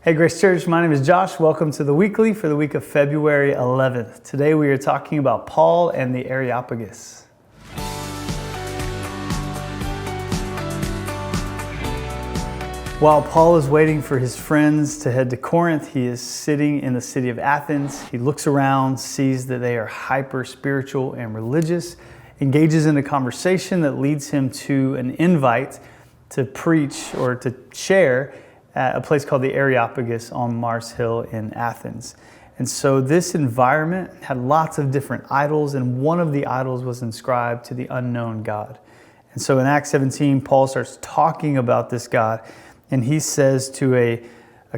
Hey Grace Church, my name is Josh. Welcome to the weekly for the week of February 11th. Today we are talking about Paul and the Areopagus. While Paul is waiting for his friends to head to Corinth, he is sitting in the city of Athens. He looks around, sees that they are hyper spiritual and religious, engages in a conversation that leads him to an invite to preach or to share at a place called the Areopagus on Mars Hill in Athens. And so this environment had lots of different idols, and one of the idols was inscribed to the unknown God. And so in Acts 17, Paul starts talking about this God, and he says to a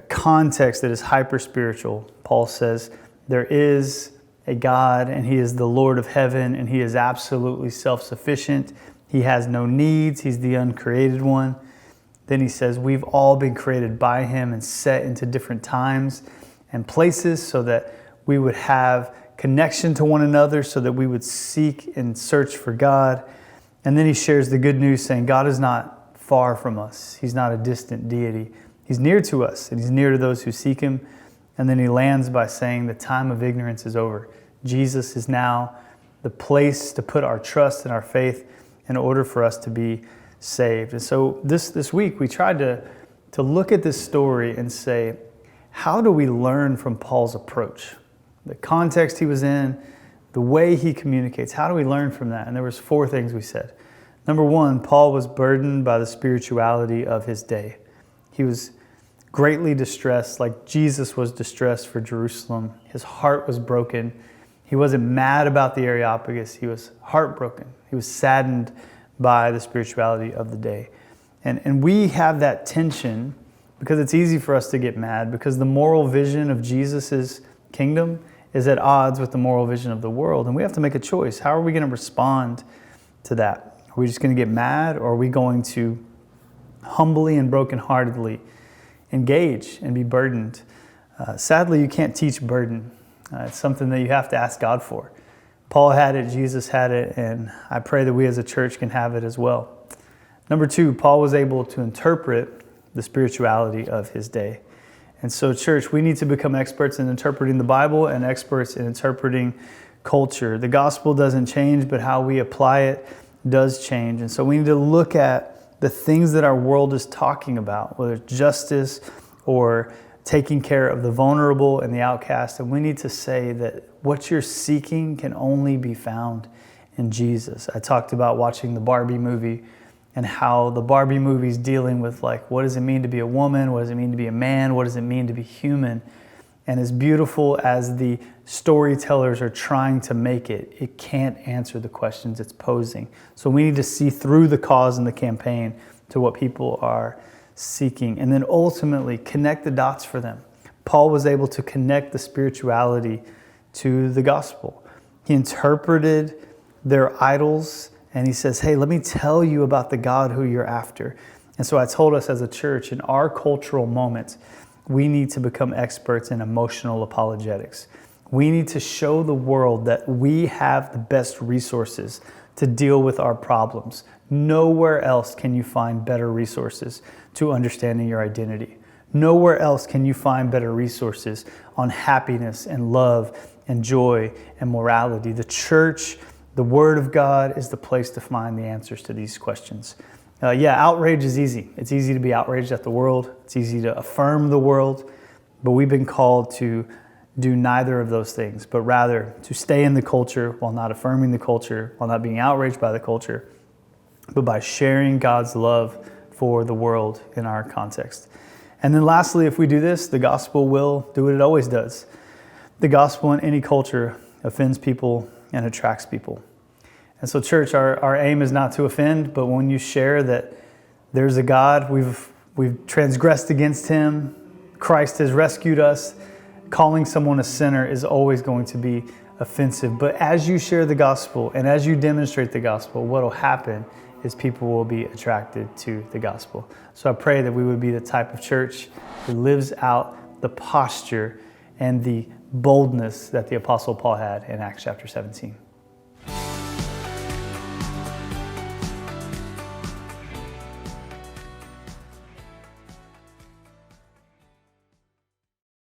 context that is hyper-spiritual, Paul says, there is a God, and he is the Lord of heaven, and he is absolutely self-sufficient. He has no needs. He's the uncreated one. Then he says, we've all been created by him and set into different times and places so that we would have connection to one another, so that we would seek and search for God. And then he shares the good news saying, God is not far from us. He's not a distant deity. He's near to us, and he's near to those who seek him. And then he lands by saying the time of ignorance is over. Jesus is now the place to put our trust and our faith in order for us to be saved. And so this week we tried to look at this story and say, how do we learn from Paul's approach? The context he was in, the way he communicates, how do we learn from that? And there was 4 things we said. Number 1, Paul was burdened by the spirituality of his day. He was greatly distressed, like Jesus was distressed for Jerusalem. His heart was broken. He wasn't mad about the Areopagus. He was heartbroken. He was saddened by the spirituality of the day. And we have that tension because it's easy for us to get mad, because the moral vision of Jesus's kingdom is at odds with the moral vision of the world. And we have to make a choice. How are we going to respond to that? Are we just going to get mad, or are we going to humbly and brokenheartedly engage and be burdened? Sadly, you can't teach burden. It's something that you have to ask God for. Paul had it, Jesus had it, and I pray that we as a church can have it as well. Number 2, Paul was able to interpret the spirituality of his day. And so, church, we need to become experts in interpreting the Bible and experts in interpreting culture. The gospel doesn't change, but how we apply it does change. And so we need to look at the things that our world is talking about, whether it's justice or taking care of the vulnerable and the outcast. And we need to say that what you're seeking can only be found in Jesus. I talked about watching the Barbie movie and how the Barbie movie is dealing with, like, what does it mean to be a woman? What does it mean to be a man? What does it mean to be human? And as beautiful as the storytellers are trying to make it, it can't answer the questions it's posing. So we need to see through the cause and the campaign to what people are seeking, and then ultimately connect the dots for them. Paul was able to connect the spirituality to the gospel. He interpreted their idols, and he says, hey, let me tell you about the God who you're after. And so I told us as a church, in our cultural moment, we need to become experts in emotional apologetics. We need to show the world that we have the best resources to deal with our problems. Nowhere else can you find better resources to understanding your identity. Nowhere else can you find better resources on happiness and love and joy and morality. The church, the Word of God, is the place to find the answers to these questions. Outrage is easy. It's easy to be outraged at the world. It's easy to affirm the world. But we've been called to do neither of those things, but rather to stay in the culture while not affirming the culture, while not being outraged by the culture, but by sharing God's love for the world in our context. And then lastly, if we do this, the gospel will do what it always does. The gospel in any culture offends people and attracts people. And so, church, our aim is not to offend, but when you share that there's a God, we've transgressed against him, Christ has rescued us, calling someone a sinner is always going to be offensive. But as you share the gospel and as you demonstrate the gospel, what will happen is people will be attracted to the gospel. So I pray that we would be the type of church that lives out the posture and the boldness that the Apostle Paul had in Acts chapter 17.